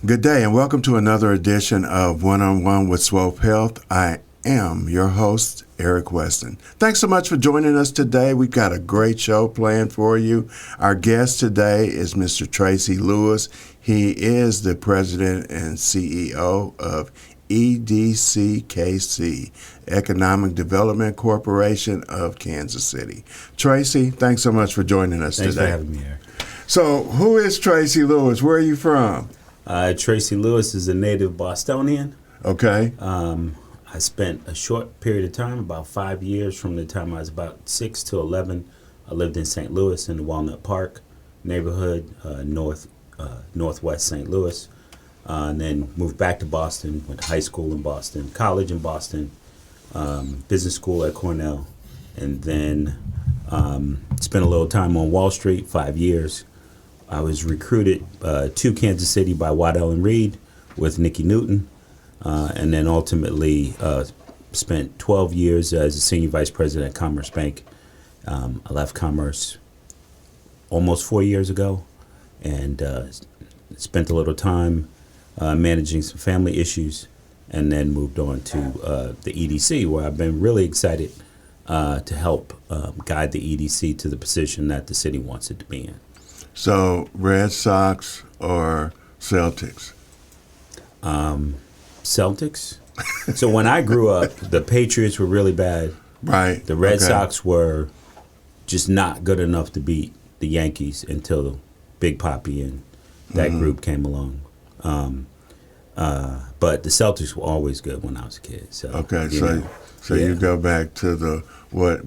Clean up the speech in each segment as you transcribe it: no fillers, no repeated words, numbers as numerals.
Good day and welcome to another edition of One-on-One with Swope Health. I am your host, Eric Wesson. Thanks so much for joining us today. We've got a great show planned for you. Our guest today is Mr. Tracey Lewis. He is the president and CEO of EDCKC, Economic Development Corporation of Kansas City. Tracey, thanks so much for joining us Thanks today. for having me here. So, who is Tracey Lewis? Where are you from? Tracey Lewis is a native Bostonian. Okay. I spent a short period of time, about 5 years from the time I was about 6 to 11. I lived in St. Louis in the Walnut Park neighborhood, northwest St. Louis, and then moved back to Boston, went to high school in Boston, college in Boston, business school at Cornell, and then spent a little time on Wall Street, 5 years. I was recruited to Kansas City by Waddell and Reed with Nikki Newton, and then ultimately spent 12 years as a senior vice president at Commerce Bank. I left Commerce almost 4 years ago and spent a little time managing some family issues, and then moved on to the EDC, where I've been really excited to help guide the EDC to the position that the city wants it to be in. So, Red Sox or Celtics? Celtics. So when I grew up, the Patriots were really bad. Right. The Red Sox were just not good enough to beat the Yankees until Big Papi and that group came along. But the Celtics were always good when I was a kid. So okay, so you go back to the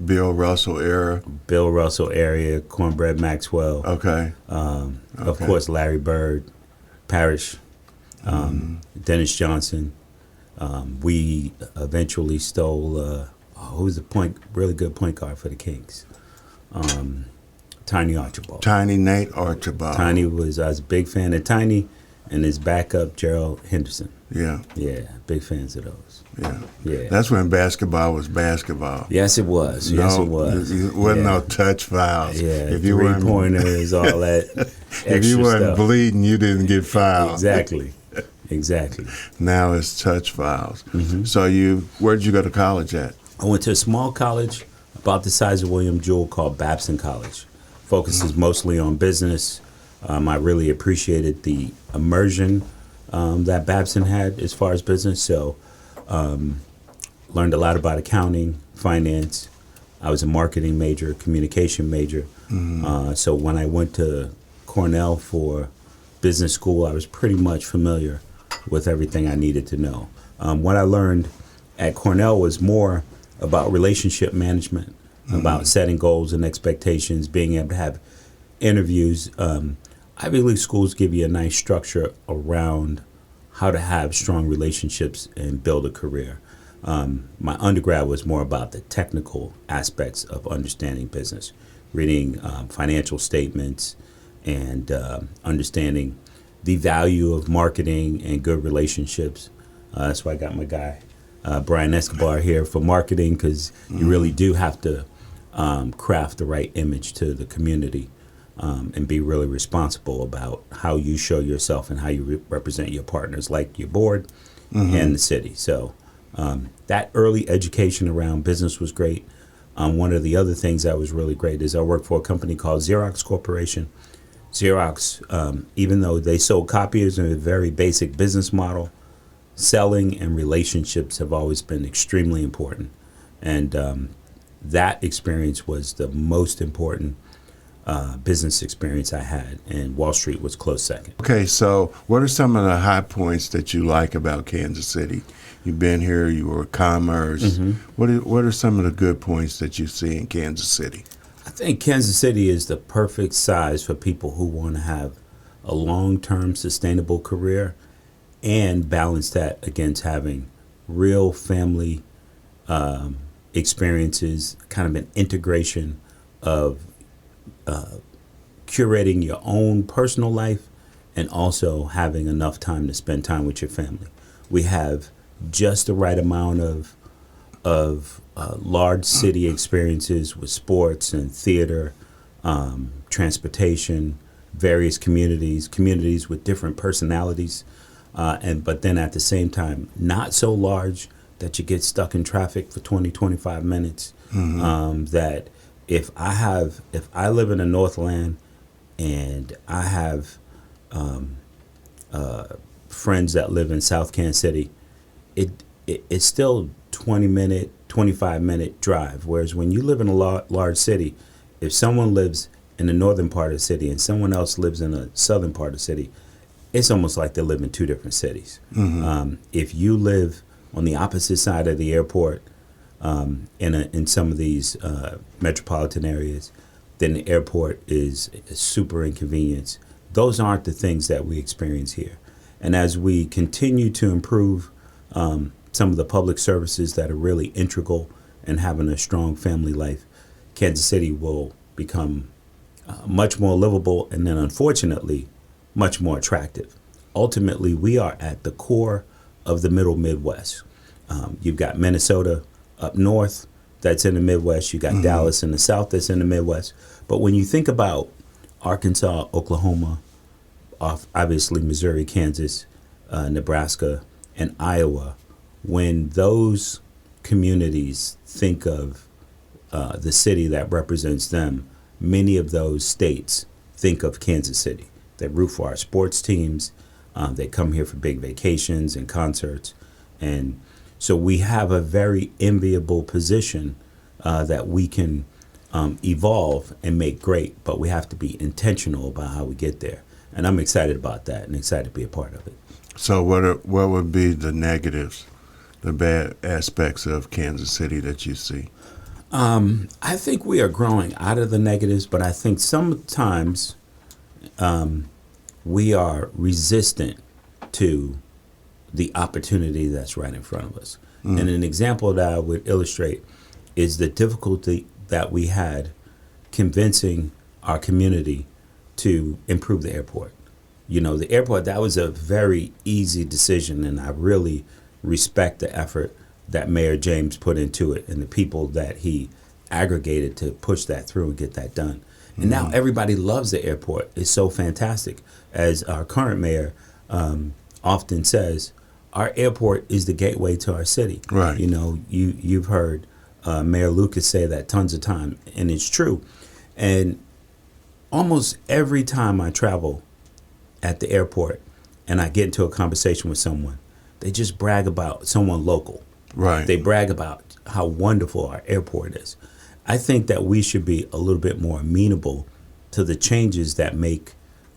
Bill Russell era? Bill Russell area, Cornbread Maxwell. Okay. Of course, Larry Bird, Parrish, Dennis Johnson. We eventually stole who was the really good point guard for the Kings? Tiny Archibald. Tiny Nate Archibald. I was a big fan of Tiny and his backup, Gerald Henderson. Yeah. Yeah, big fans of those. Yeah. Yeah. That's when basketball was basketball. Yes, it was. Yes, it was. There wasn't no touch fouls. Yeah, if you three-pointers, all that extra if you weren't stuff. bleeding, you didn't get fouled. Exactly. Now it's touch fouls. Mm-hmm. So where'd you go to college at? I went to a small college about the size of William Jewell called Babson College. Focuses mostly on business. I really appreciated the immersion that Babson had as far as business. So learned a lot about accounting, finance. I was a marketing major, communication major. So when I went to Cornell for business school, I was pretty much familiar with everything I needed to know. What I learned at Cornell was more about relationship management, about setting goals and expectations, being able to have interviews. Ivy League schools give you a nice structure around how to have strong relationships and build a career. My undergrad was more about the technical aspects of understanding business, reading financial statements and understanding the value of marketing and good relationships. That's why I got my guy, Brian Escobar, here for marketing, because you really do have to craft the right image to the community and be really responsible about how you show yourself and how you represent your partners, like your board and the city. So that early education around business was great. One of the other things that was really great is I worked for a company called Xerox Corporation. Xerox, even though they sold copiers in a very basic business model, selling and relationships have always been extremely important. And that experience was the most important business experience I had, and Wall Street was close second. Okay, so what are some of the high points that you like about Kansas City? You've been here, you were commerce. What are some of the good points that you see in Kansas City? I think Kansas City is the perfect size for people who want to have a long-term sustainable career and balance that against having real family experiences, kind of an integration of curating your own personal life and also having enough time to spend time with your family. We have just the right amount of large city experiences with sports and theater, transportation, various communities with different personalities. But then at the same time, not so large that you get stuck in traffic for 20, 25 minutes. That if I live in the Northland and I have friends that live in South Kansas City, it's still 20-minute, 25-minute drive. Whereas when you live in a large city, if someone lives in the northern part of the city and someone else lives in the southern part of the city, it's almost like they live in two different cities. If you live on the opposite side of the airport, in some of these metropolitan areas, then the airport is a super inconvenience. Those aren't the things that we experience here. And as we continue to improve some of the public services that are really integral in having a strong family life, Kansas City will become much more livable and then, unfortunately, much more attractive. Ultimately, we are at the core of the middle Midwest. You've got Minnesota up north that's in the Midwest. You got Dallas in the south that's in the Midwest. But when you think about Arkansas, Oklahoma, obviously Missouri, Kansas, Nebraska, and Iowa, when those communities think of the city that represents them, many of those states think of Kansas City. They root for our sports teams. They come here for big vacations and concerts. And so we have a very enviable position that we can evolve and make great, but we have to be intentional about how we get there. And I'm excited about that and excited to be a part of it. So what would be the negatives, the bad aspects of Kansas City that you see? I think we are growing out of the negatives, but I think sometimes we are resistant to the opportunity that's right in front of us. And an example that I would illustrate is the difficulty that we had convincing our community to improve the airport. You know, the airport, that was a very easy decision, and I really respect the effort that Mayor James put into it and the people that he aggregated to push that through and get that done. And now everybody loves the airport. It's so fantastic. As our current mayor often says, our airport is the gateway to our city. Right. You know, you've heard Mayor Lucas say that tons of time, and it's true. And almost every time I travel at the airport and I get into a conversation with someone, they just brag about someone local. Right. They brag about how wonderful our airport is. I think that we should be a little bit more amenable to the changes that make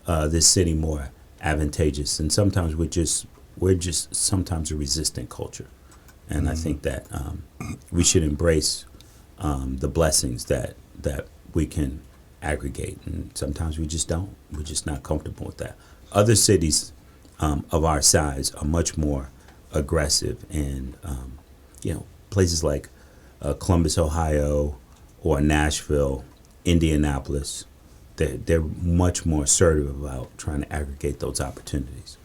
this city more advantageous. And sometimes we're just sometimes a resistant culture. And I think that we should embrace the blessings that we can aggregate. And sometimes we just don't. We're just not comfortable with that. Other cities of our size are much more aggressive, and places like Columbus, Ohio, or Nashville, Indianapolis, they're much more assertive about trying to aggregate those opportunities.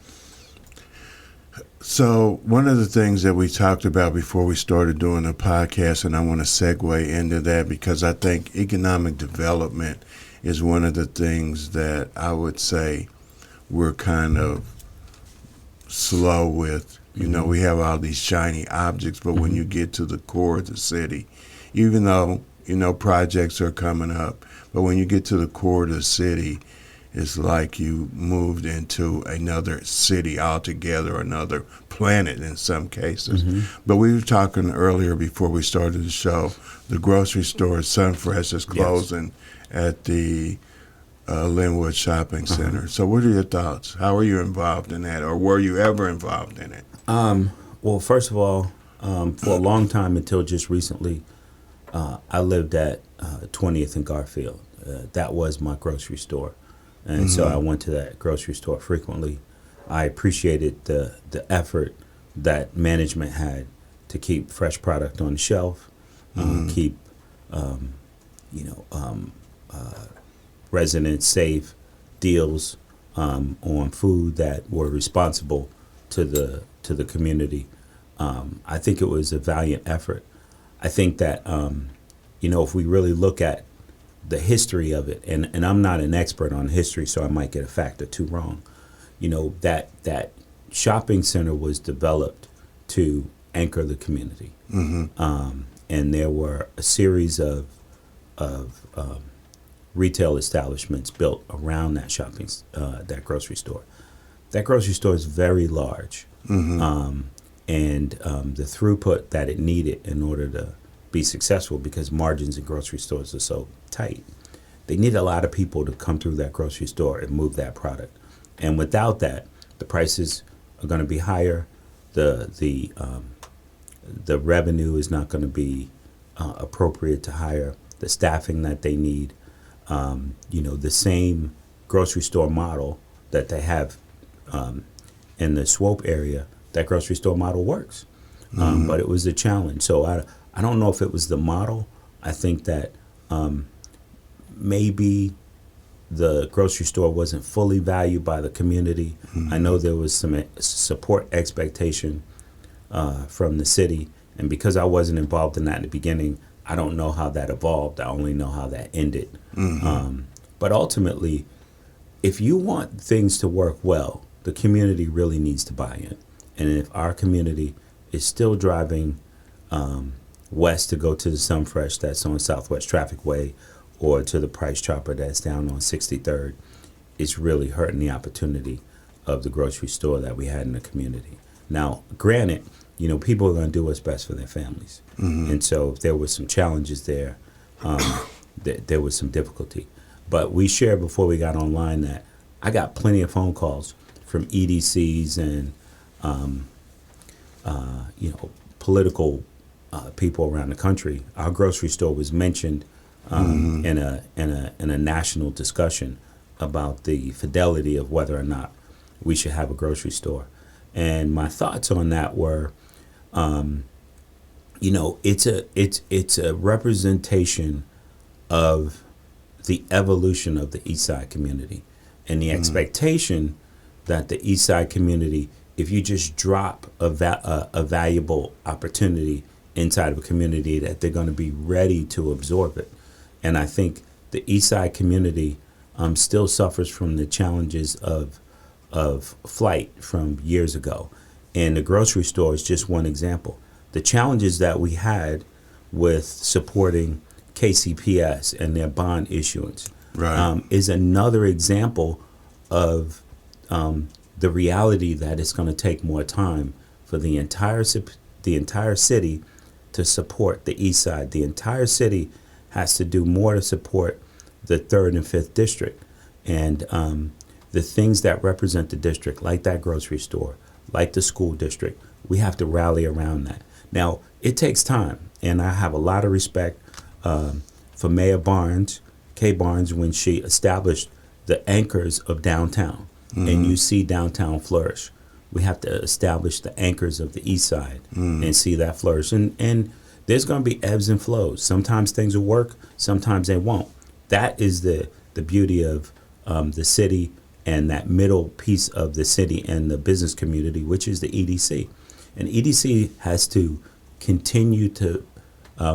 So one of the things that we talked about before we started doing the podcast, and I want to segue into that because I think economic development is one of the things that I would say we're kind of slow with. You know, we have all these shiny objects, but when you get to the core of the city, even though, projects are coming up, but when you get to the core of the city, it's like you moved into another city altogether, another planet in some cases. But we were talking earlier before we started the show, the grocery store Sunfresh is closing at the Linwood Shopping Center. So what are your thoughts? How are you involved in that, or were you ever involved in it? Well, first of all, for a long time until just recently, I lived at 20th and Garfield. That was my grocery store. And so I went to that grocery store frequently. I appreciated the effort that management had to keep fresh product on the shelf, keep residents safe, deals on food that were responsible to the community. I think it was a valiant effort. I think that if we really look at the history of it, and I'm not an expert on history, so I might get a fact or two wrong. That shopping center was developed to anchor the community. And there were a series of retail establishments built around that that grocery store. That grocery store is very large, and the throughput that it needed in order to be successful, because margins in grocery stores are so tight, they need a lot of people to come through that grocery store and move that product. And without that, the prices are going to be higher. The revenue is not going to be appropriate to hire the staffing that they need. The same grocery store model that they have in the Swope area, that grocery store model works. But it was a challenge. So I don't know if it was the model. I think that maybe the grocery store wasn't fully valued by the community. I know there was some support expectation from the city. And because I wasn't involved in that in the beginning, I don't know how that evolved. I only know how that ended. But ultimately, if you want things to work well, the community really needs to buy in. And if our community is still driving west to go to the Sunfresh that's on Southwest Traffic Way, or to the Price Chopper that's down on 63rd, it's really hurting the opportunity of the grocery store that we had in the community. Now, granted, people are going to do what's best for their families. And so if there were some challenges there, there was some difficulty. But we shared before we got online that I got plenty of phone calls from EDCs and, political people around the country. Our grocery store was mentioned in a national discussion about the fidelity of whether or not we should have a grocery store. And my thoughts on that were, it's a representation of the evolution of the East Side community, and the expectation that the East Side community, if you just drop a valuable opportunity inside of a community, that they're going to be ready to absorb it. And I think the East Side community still suffers from the challenges of flight from years ago. And the grocery store is just one example. The challenges that we had with supporting KCPS and their bond issuance is another example of the reality that it's going to take more time for the entire city to support the East Side. The entire city has to do more to support the 3rd and 5th district. And the things that represent the district, like that grocery store, like the school district, we have to rally around that. Now, it takes time, and I have a lot of respect for Mayor Barnes, Kay Barnes, when she established the anchors of downtown, and you see downtown flourish. We have to establish the anchors of the East Side and see that flourish. And there's going to be ebbs and flows. Sometimes things will work, sometimes they won't. That is the beauty of the city and that middle piece of the city and the business community, which is the EDC. And EDC has to continue to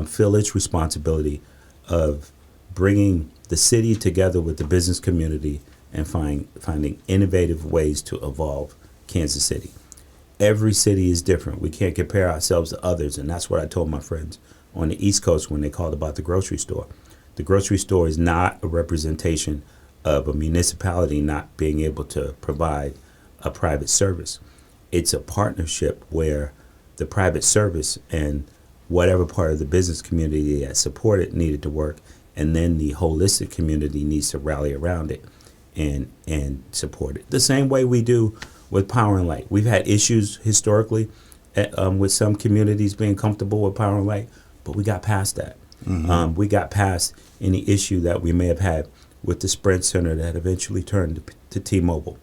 feel its responsibility of bringing the city together with the business community and finding innovative ways to evolve Kansas City. Every city is different. We can't compare ourselves to others, and that's what I told my friends on the East Coast when they called about the grocery store. The grocery store is not a representation of a municipality not being able to provide a private service. It's a partnership where the private service and whatever part of the business community that supported needed to work, and then the holistic community needs to rally around it and support it. The same way we do with Power and Light. We've had issues historically with some communities being comfortable with Power and Light, but we got past that. We got past any issue that we may have had with the Sprint Center that eventually turned to T-Mobile.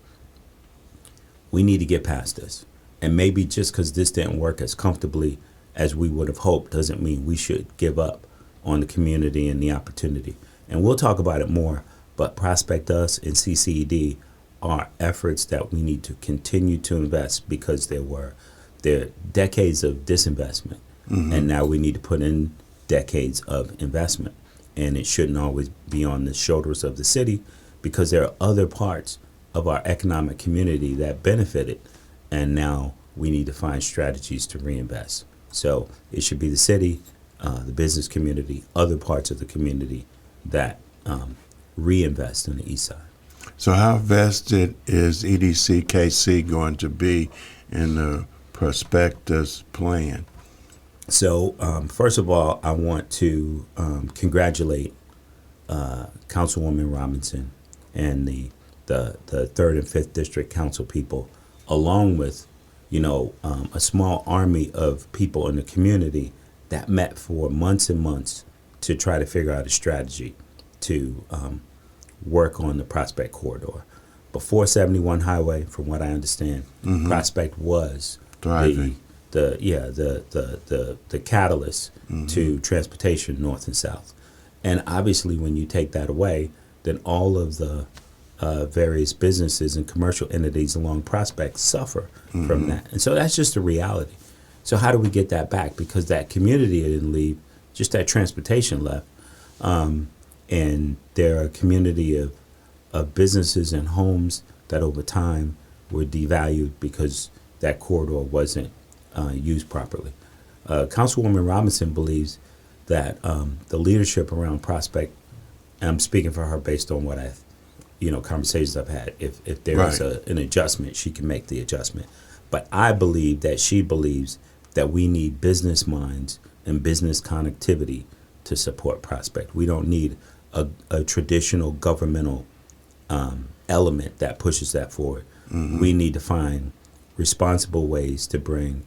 We need to get past this. And maybe just because this didn't work as comfortably as we would have hoped doesn't mean we should give up on the community and the opportunity. And we'll talk about it more, but Prospect Us and CCED are efforts that we need to continue to invest because there are decades of disinvestment, and now we need to put in decades of investment. And it shouldn't always be on the shoulders of the city because there are other parts of our economic community that benefited and now we need to find strategies to reinvest. So it should be the city, the business community, other parts of the community that reinvest in the east side. So how vested is EDCKC going to be in the prospectus plan? So first of all, I want to congratulate Councilwoman Robinson and the third and fifth district council people, along with a small army of people in the community that met for months and months to try to figure out a strategy to work on the Prospect corridor. Before 71 Highway, from what I understand, Prospect was thriving. the catalyst to transportation north and south. And obviously when you take that away, then all of the various businesses and commercial entities along Prospect suffer from that. And so that's just a reality. So how do we get that back? Because that community didn't leave, just that transportation left. And there are a community of businesses and homes that over time were devalued because that corridor wasn't used properly. Councilwoman Robinson believes that the leadership around Prospect, and I'm speaking for her based on what conversations I've had. If there is an adjustment, she can make the adjustment. But I believe that she believes that we need business minds and business connectivity to support Prospect. We don't need a traditional governmental element that pushes that forward. We need to find responsible ways to bring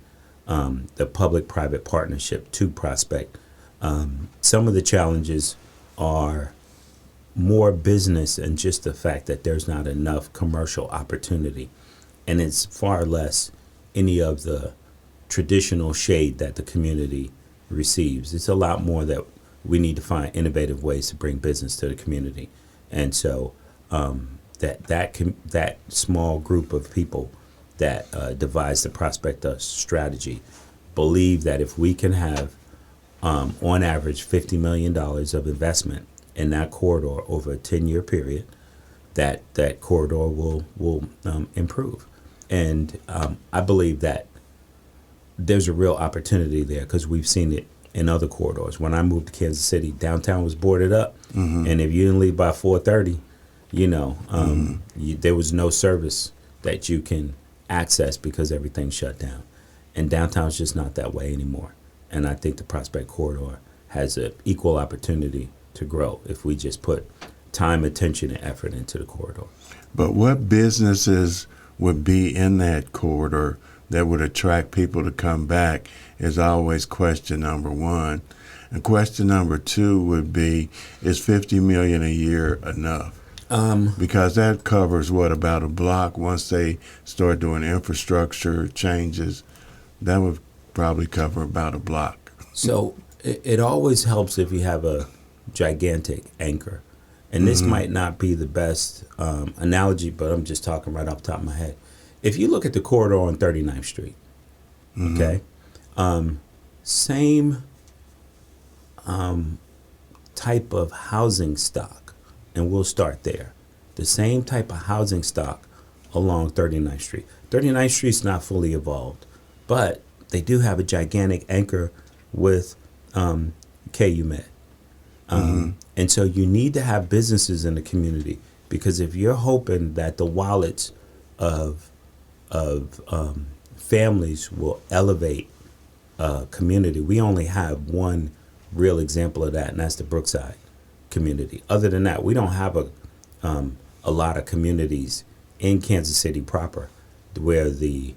the public-private partnership to Prospect. Some of the challenges are more business and just the fact that there's not enough commercial opportunity, and it's far less any of the traditional shade that the community receives. It's a lot more that we need to find innovative ways to bring business to the community. And so that small group of people that devised the Prospect Us strategy believe that if we can have on average $50 million of investment in that corridor over a 10-year period, that corridor will improve. And I believe that there's a real opportunity there because we've seen it in other corridors. When I moved to Kansas City, downtown was boarded up, and if you didn't leave by 4:30, there was no service that you can access because everything shut down. And downtown's just not that way anymore. And I think the Prospect corridor has an equal opportunity to grow if we just put time, attention, and effort into the corridor. But what businesses would be in that corridor that would attract people to come back is always question number one. And question number two would be, is $50 million a year enough? Because that covers about a block. Once they start doing infrastructure changes, that would probably cover about a block. So it always helps if you have a gigantic anchor. And this might not be the best analogy, but I'm just talking right off the top of my head. If you look at the corridor on 39th Street, okay, same type of housing stock, and we'll start there. The same type of housing stock along 39th Street. 39th Street's not fully evolved, but they do have a gigantic anchor with KU-Med. And so you need to have businesses in the community, because if you're hoping that the wallets of families will elevate community, we only have one real example of that, and that's the Brookside community. Other than that, we don't have a lot of communities in Kansas City proper where the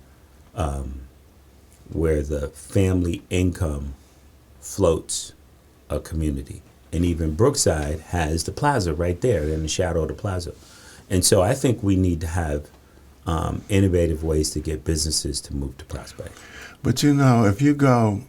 family income floats a community. And even Brookside has the plaza right there in the shadow of the plaza. And so I think we need to have innovative ways to get businesses to move to Prospect. But if you go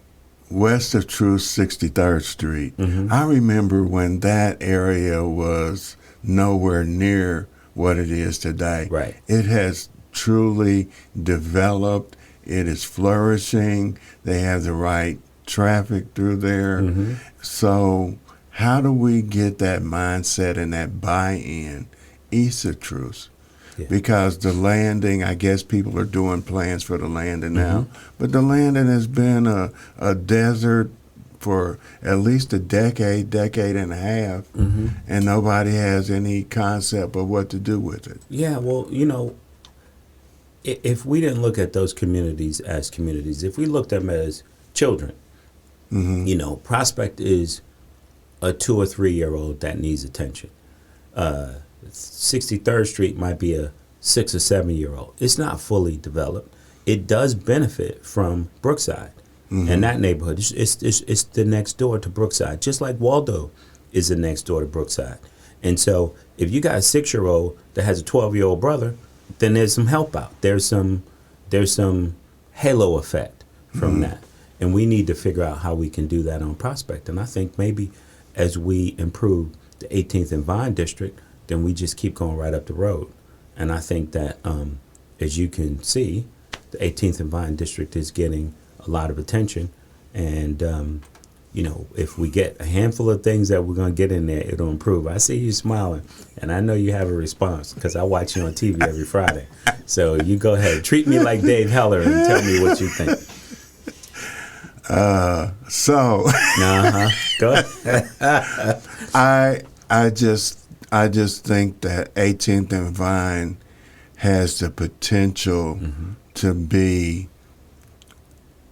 west of True 63rd Street, I remember when that area was nowhere near what it is today. Right. It has truly developed. It is flourishing. They have the right traffic through there. So how do we get that mindset and that buy-in east of Truce? Yeah. because the landing, I guess people are doing plans for the landing now, but the landing has been a desert for at least a decade and a half, and nobody has any concept of what to do with it. Yeah, well, if we didn't look at those communities as communities, if we looked at them as children, Prospect is a 2 or 3 year old that needs attention. 63rd Street might be a 6 or 7 year old. It's not fully developed. It does benefit from Brookside and that neighborhood. It's the next door to Brookside, just like Waldo is the next door to Brookside. And so if you got a 6-year-old that has a 12-year-old brother, then there's some help out. There's some halo effect from that. And we need to figure out how we can do that on Prospect. And I think maybe as we improve the 18th and Vine district, then we just keep going right up the road. And I think that, as you can see, the 18th and Vine district is getting a lot of attention. And, if we get a handful of things that we're going to get in there, it'll improve. I see you smiling, and I know you have a response because I watch you on TV every Friday. So you go ahead. Treat me like Dave Heller and tell me what you think. Go ahead. I just think that 18th and Vine has the potential to be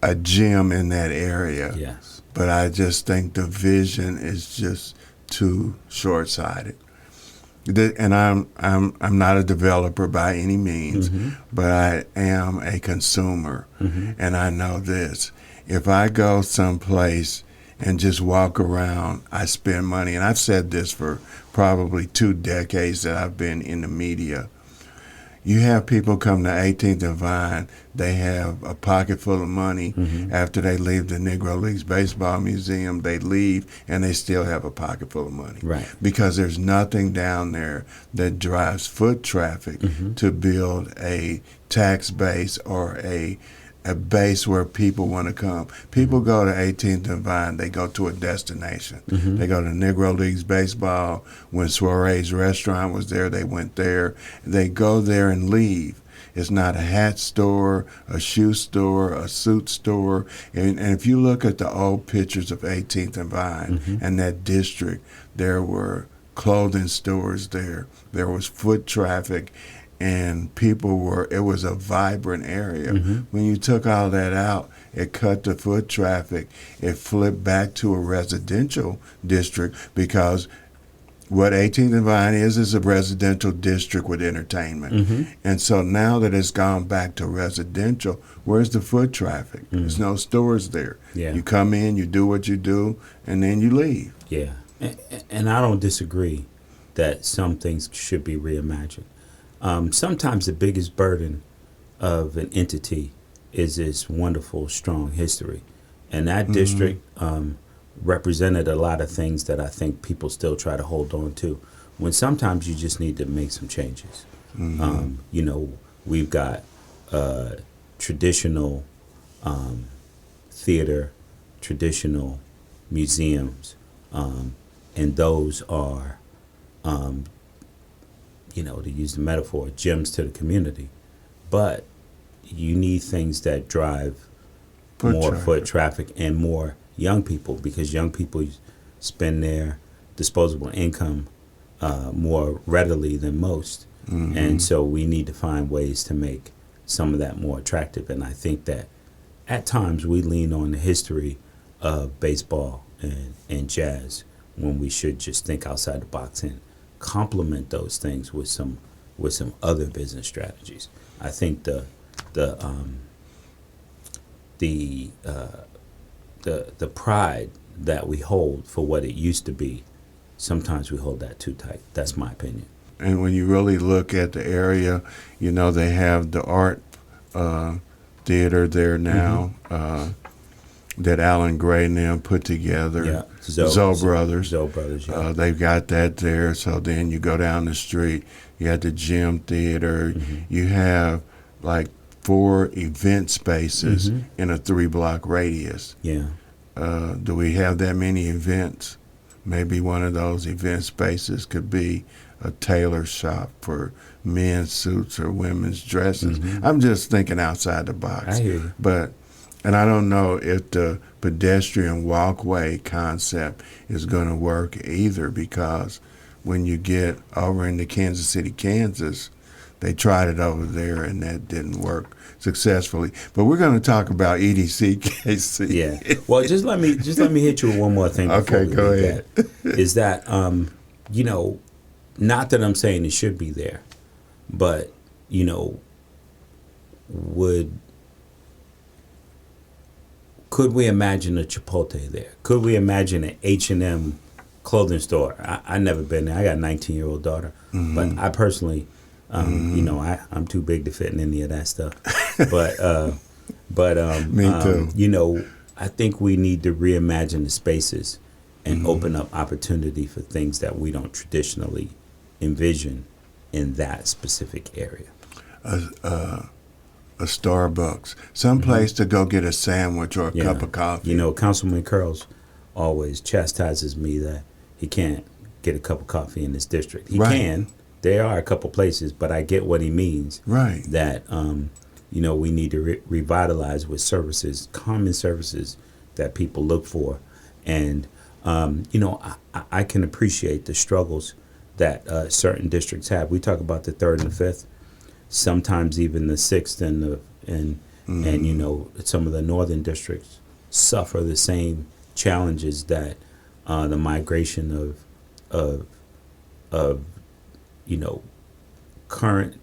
a gem in that area. Yes. But I just think the vision is just too short-sighted. And I'm not a developer by any means, but I am a consumer, and I know this. If I go someplace and just walk around, I spend money. And I've said this for probably 2 decades that I've been in the media. You have people come to 18th and Vine, they have a pocket full of money. After they leave the Negro Leagues Baseball Museum, they leave and they still have a pocket full of money. Right. Because there's nothing down there that drives foot traffic to build a tax base or a base where people want to come. People go to 18th and Vine, they go to a destination. They go to Negro Leagues Baseball. When Soiree's restaurant was there, they went there. They go there and leave. It's not a hat store, a shoe store, a suit store. And if you look at the old pictures of 18th and Vine and that district, there were clothing stores there. There was foot traffic. And it was a vibrant area. When you took all that out, it cut the foot traffic. It flipped back to a residential district because what 18th and Vine is a residential district with entertainment. And so now that it's gone back to residential, where's the foot traffic? There's no stores there. Yeah. You come in, you do what you do, and then you leave. Yeah. And I don't disagree that some things should be reimagined. Sometimes the biggest burden of an entity is its wonderful, strong history. And that district represented a lot of things that I think people still try to hold on to, when sometimes you just need to make some changes. We've got traditional theater, traditional museums, and those are to use the metaphor, gems to the community. But you need things that drive foot traffic and more young people, because young people spend their disposable income more readily than most. And so we need to find ways to make some of that more attractive. And I think that at times we lean on the history of baseball and jazz when we should just think outside the box and complement those things with some other business strategies. I think the pride that we hold for what it used to be, sometimes we hold that too tight. That's my opinion. And when you really look at the area, they have the art theater there now that Alan Gray and them put together. Yeah. Zoe Brothers. Zoe Brothers, yeah. They've got that there. So then you go down the street, you have the Gym Theater. You have like 4 event spaces in a 3-block radius. Yeah. Do we have that many events? Maybe one of those event spaces could be a tailor shop for men's suits or women's dresses. Mm-hmm. I'm just thinking outside the box. I hear you. And I don't know if the pedestrian walkway concept is going to work either, because when you get over into Kansas City, Kansas, they tried it over there and that didn't work successfully. But we're going to talk about EDCKC. Yeah. Well, just let me hit you with one more thing. Okay, go ahead. Is that not that I'm saying it should be there, but could we imagine a Chipotle there? Could we imagine an H&M clothing store? I never been there. I got a 19-year-old daughter, Mm-hmm. but I personally, I'm too big to fit in any of that stuff. But Me too. I think we need to reimagine the spaces and Mm-hmm. open up opportunity for things that we don't traditionally envision in that specific area. A Starbucks, someplace to go get a sandwich or a cup of coffee. Councilman Curls always chastises me that he can't get a cup of coffee in this district. He can. There are a couple places, but I get what he means. Right. That we need to revitalize with services, common services that people look for, and I can appreciate the struggles that certain districts have. We talk about the 3rd and the 5th. Sometimes even the 6th and some of the northern districts suffer the same challenges that the migration of current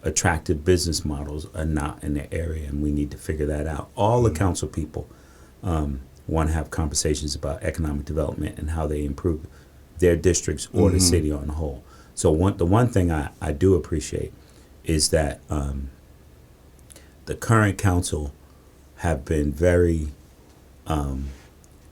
attractive business models are not in the area, and we need to figure that out. All the council people want to have conversations about economic development and how they improve their districts or the city on the whole. So the one thing I do appreciate is that the current council have been very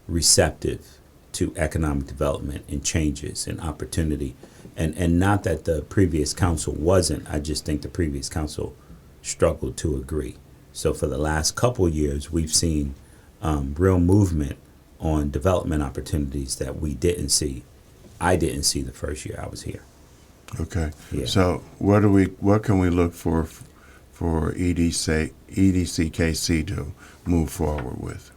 receptive to economic development and changes and opportunity. And not that the previous council wasn't, I just think the previous council struggled to agree. So for the last couple of years, we've seen real movement on development opportunities that we didn't see. I didn't see the first year I was here. Okay. Yeah. So what can we look for EDCKC to move forward with?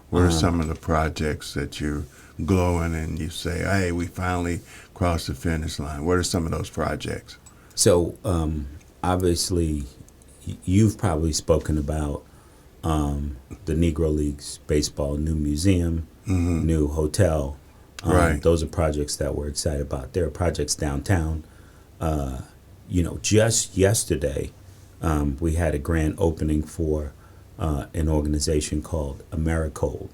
What are some of the projects that you're glowing and you say, hey, we finally crossed the finish line? What are some of those projects? So obviously, you've probably spoken about the Negro Leagues baseball new museum, new hotel. Right. Those are projects that we're excited about. There are projects downtown. Just yesterday, we had a grand opening for an organization called Americold.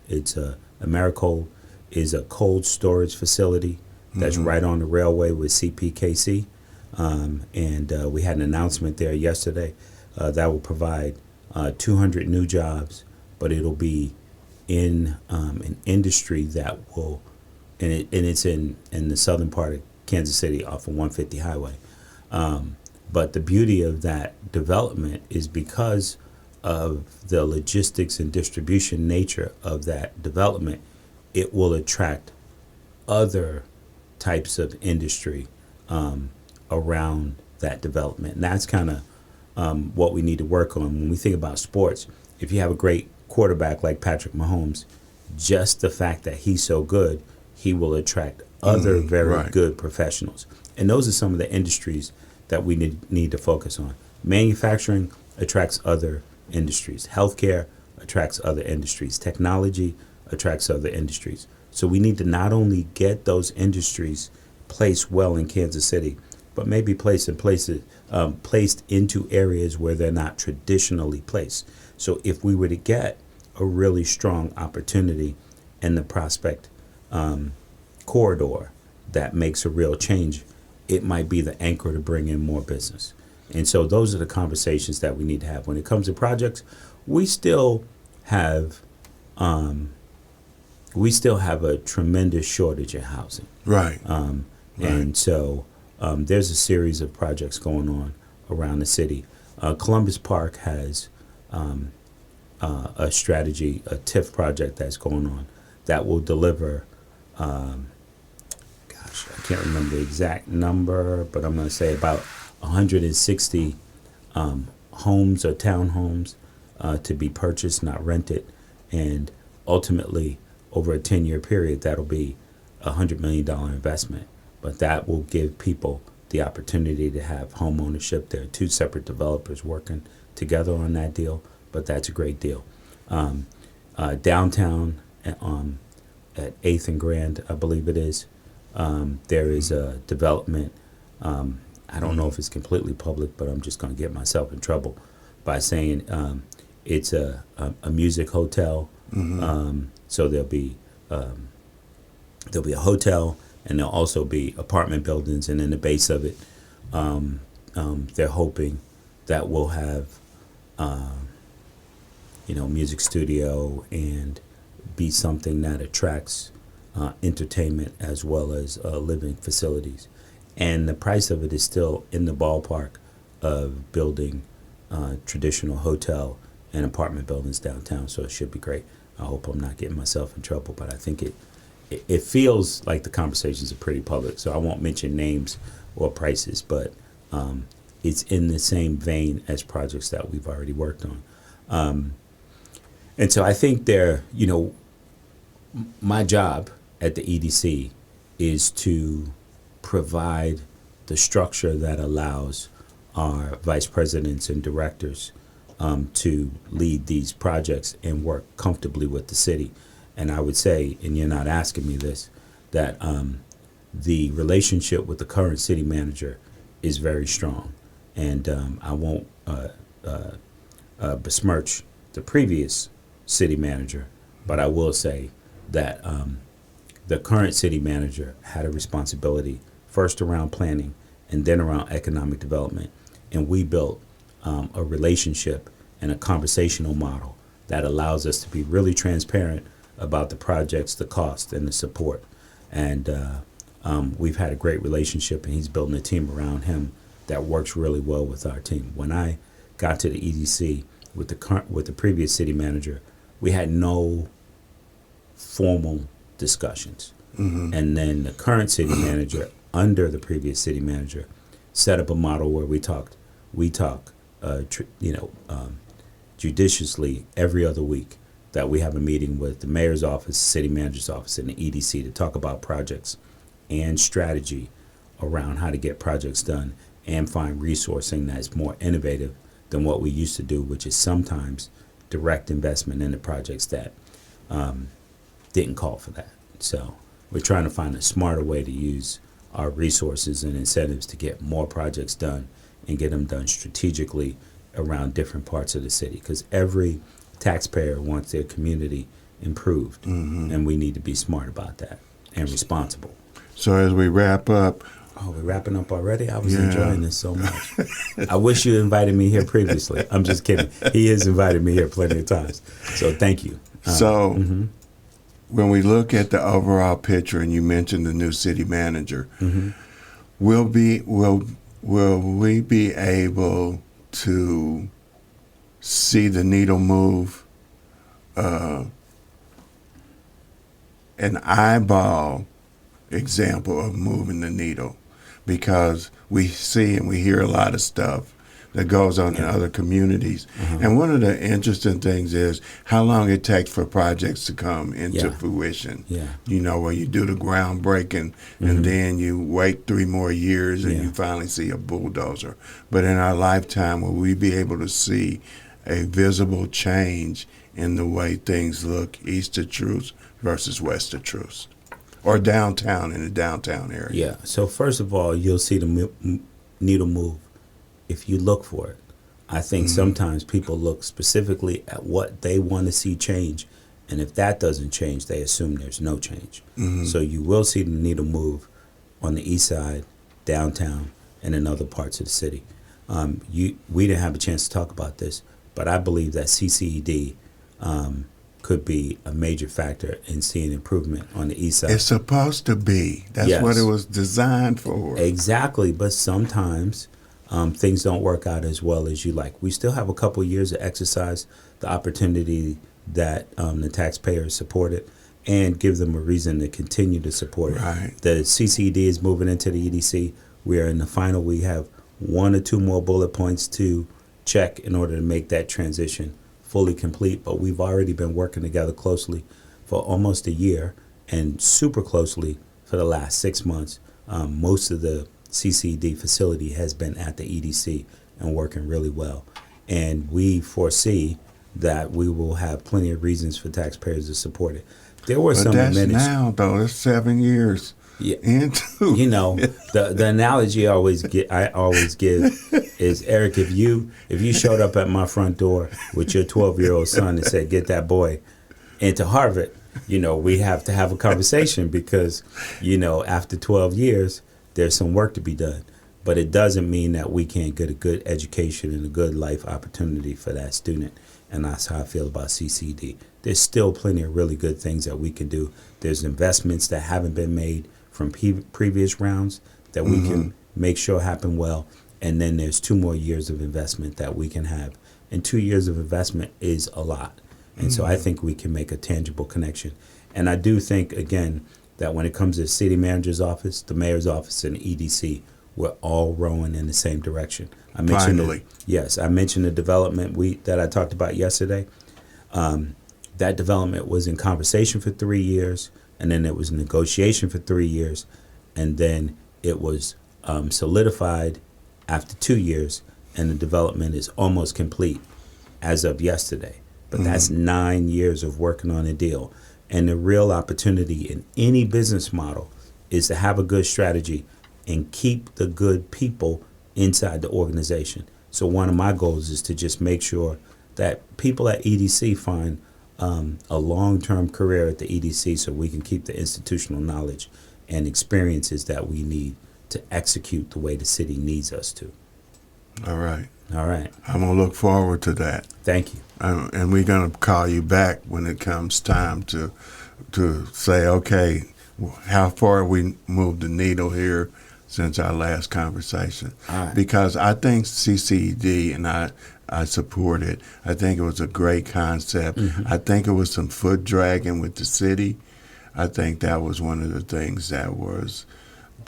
Americold is a cold storage facility that's right on the railway with CPKC. And we had an announcement there yesterday that will provide 200 new jobs, but it'll be in an industry that will, and it's in the southern part of Kansas City off of 150 Highway. But the beauty of that development is because of the logistics and distribution nature of that development, it will attract other types of industry around that development. And that's kind of what we need to work on. When we think about sports, if you have a great quarterback like Patrick Mahomes, just the fact that he's so good, he will attract other very good professionals. And those are some of the industries that we need to focus on. Manufacturing attracts other industries. Healthcare attracts other industries. Technology attracts other industries. So we need to not only get those industries placed well in Kansas City, but maybe placed into areas where they're not traditionally placed. So if we were to get a really strong opportunity in the Prospect corridor that makes a real change, it might be the anchor to bring in more business. And so those are the conversations that we need to have. When it comes to projects, we still have a tremendous shortage of housing. Right. And so there's a series of projects going on around the city. Columbus Park has a TIF project that's going on that will deliver, gosh, I can't remember the exact number, but I'm going to say about 160 homes or townhomes to be purchased, not rented. And ultimately, over a 10-year period, that'll be a $100 million investment. But that will give people the opportunity to have home ownership. There are two separate developers working together on that deal, but that's a great deal. Downtown at 8th and Grand, I believe it is, there is a development. I don't know if it's completely public, but I'm just going to get myself in trouble by saying it's a music hotel. So there'll be a hotel, and there'll also be apartment buildings, and in the base of it, they're hoping that we'll have music studio and be something that attracts entertainment as well as living facilities. And the price of it is still in the ballpark of building traditional hotel and apartment buildings downtown, so it should be great. I hope I'm not getting myself in trouble, but I think it feels like the conversations are pretty public, so I won't mention names or prices, but it's in the same vein as projects that we've already worked on. And so I think my job at the EDC is to provide the structure that allows our vice presidents and directors to lead these projects and work comfortably with the city. And I would say, and you're not asking me this, that the relationship with the current city manager is very strong. And I won't besmirch the previous city manager, but I will say that the current city manager had a responsibility first around planning and then around economic development. And we built a relationship and a conversational model that allows us to be really transparent about the projects, the cost, and the support. And we've had a great relationship, and he's building a team around him that works really well with our team. When I got to the EDC with the previous city manager, we had no formal discussions. And then the current city manager, under the previous city manager, set up a model where we talk judiciously every other week, that we have a meeting with the mayor's office, city manager's office, and the EDC to talk about projects and strategy around how to get projects done and find resourcing that's more innovative than what we used to do, which is sometimes direct investment into projects that didn't call for that. So we're trying to find a smarter way to use our resources and incentives to get more projects done and get them done strategically around different parts of the city, because every taxpayer wants their community improved, and we need to be smart about that and responsible. So as we wrap up. Oh, we're wrapping up already? I was enjoying this so much. I wish you invited me here previously. I'm just kidding. He has invited me here plenty of times. So thank you. When we look at the overall picture, and you mentioned the new city manager, will we be able to see the needle move, an eyeball example of moving the needle? Because we see and we hear a lot of stuff that goes on in other communities. And one of the interesting things is how long it takes for projects to come into fruition. Where you do the groundbreaking and then you wait 3 more years and you finally see a bulldozer. But in our lifetime, will we be able to see a visible change in the way things look east of Truce versus west of Truce? Or downtown, in the downtown area? Yeah. So first of all, you'll see the needle move if you look for it. I think sometimes people look specifically at what they want to see change, and if that doesn't change, they assume there's no change. So you will see the needle move on the east side, downtown, and in other parts of the city. We didn't have a chance to talk about this, but I believe that CCED could be a major factor in seeing improvement on the east side. It's supposed to be. That's what it was designed for. Exactly, but sometimes things don't work out as well as you like. We still have a couple years to exercise the opportunity that the taxpayers supported, and give them a reason to continue to support it. Right. The CCD is moving into the EDC. We are in the final. We have 1 or 2 more bullet points to check in order to make that transition fully complete. But we've already been working together closely for almost a year and super closely for the last 6 months. Most of the CCD facility has been at the EDC and working really well. And we foresee that we will have plenty of reasons for taxpayers to support it. There were some that's amenities. now, though. It's 7 years Yeah. into. You know, the analogy I always give is, Eric, if you showed up at my front door with your 12-year-old son and said, get that boy into Harvard, you know, we have to have a conversation because, you know, after 12 years, there's some work to be done. But it doesn't mean that we can't get a good education and a good life opportunity for that student. And that's how I feel about CCD. There's still plenty of really good things that we can do. There's investments that haven't been made from previous rounds that we can make sure happen well. And then there's 2 more years of investment that we can have. And 2 years of investment is a lot. And so I think we can make a tangible connection. And I do think, again, that when it comes to the city manager's office, the mayor's office, and EDC, we're all rowing in the same direction. I mentioned Finally. I mentioned the development that I talked about yesterday. That development was in conversation for 3 years, and then it was negotiation for 3 years, and then it was solidified after 2 years, and the development is almost complete as of yesterday. But that's 9 years of working on a deal. And the real opportunity in any business model is to have a good strategy and keep the good people inside the organization. So one of my goals is to just make sure that people at EDC find a long-term career at the EDC so we can keep the institutional knowledge and experiences that we need to execute the way the city needs us to. All right. All right. I'm going to look forward to that. Thank you. And we're going to call you back when it comes time to say, okay, how far we moved the needle here since our last conversation. All right. Because I think CCD, and I support it. I think it was a great concept. I think it was some foot dragging with the city. I think that was one of the things that was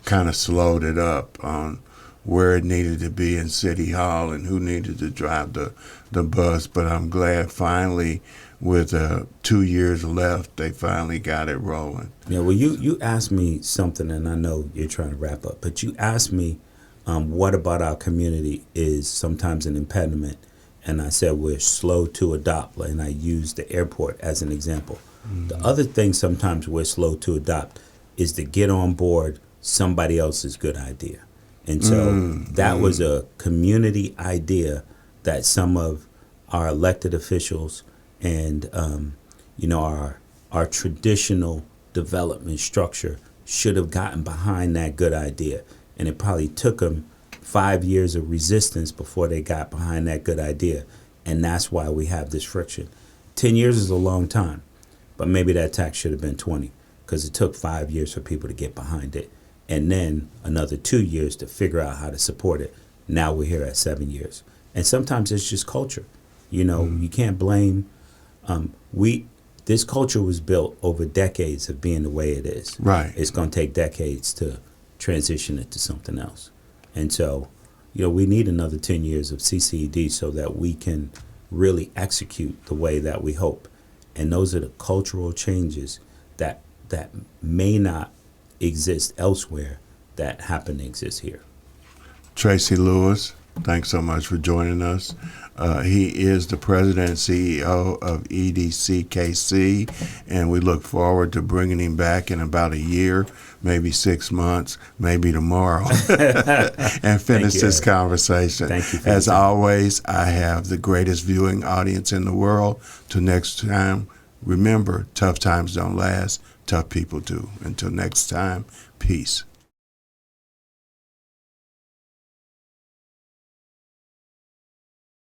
kind of slowed it up on where it needed to be in City Hall and who needed to drive the bus. But I'm glad finally, with 2 years left, they finally got it rolling. Yeah, well, you asked me something, and I know you're trying to wrap up, but you asked me what about our community is sometimes an impediment, and I said we're slow to adopt, and I used the airport as an example. The other thing sometimes we're slow to adopt is to get on board somebody else's good idea. And so that was a community idea that some of our elected officials and our traditional development structure should have gotten behind that good idea. And it probably took them 5 years of resistance before they got behind that good idea. And that's why we have this friction. 10 years is a long time, but maybe that tax should have been 20 because it took 5 years for people to get behind it. And then another 2 years to figure out how to support it. Now we're here at 7 years. And sometimes it's just culture. You know, you can't blame, this culture was built over decades of being the way it is. Right. It's going to take decades to transition it to something else. And so, you know, we need another 10 years of CCD so that we can really execute the way that we hope. And those are the cultural changes that may not exist elsewhere that happen to exist here. Tracey Lewis, thanks so much for joining us. He is the president and CEO of EDCKC, and we look forward to bringing him back in about a year, maybe 6 months, maybe tomorrow, and finish this conversation. Thank you. As always, I have the greatest viewing audience in the world. Till next time, remember, tough times don't last, tough people do. Until next time, peace.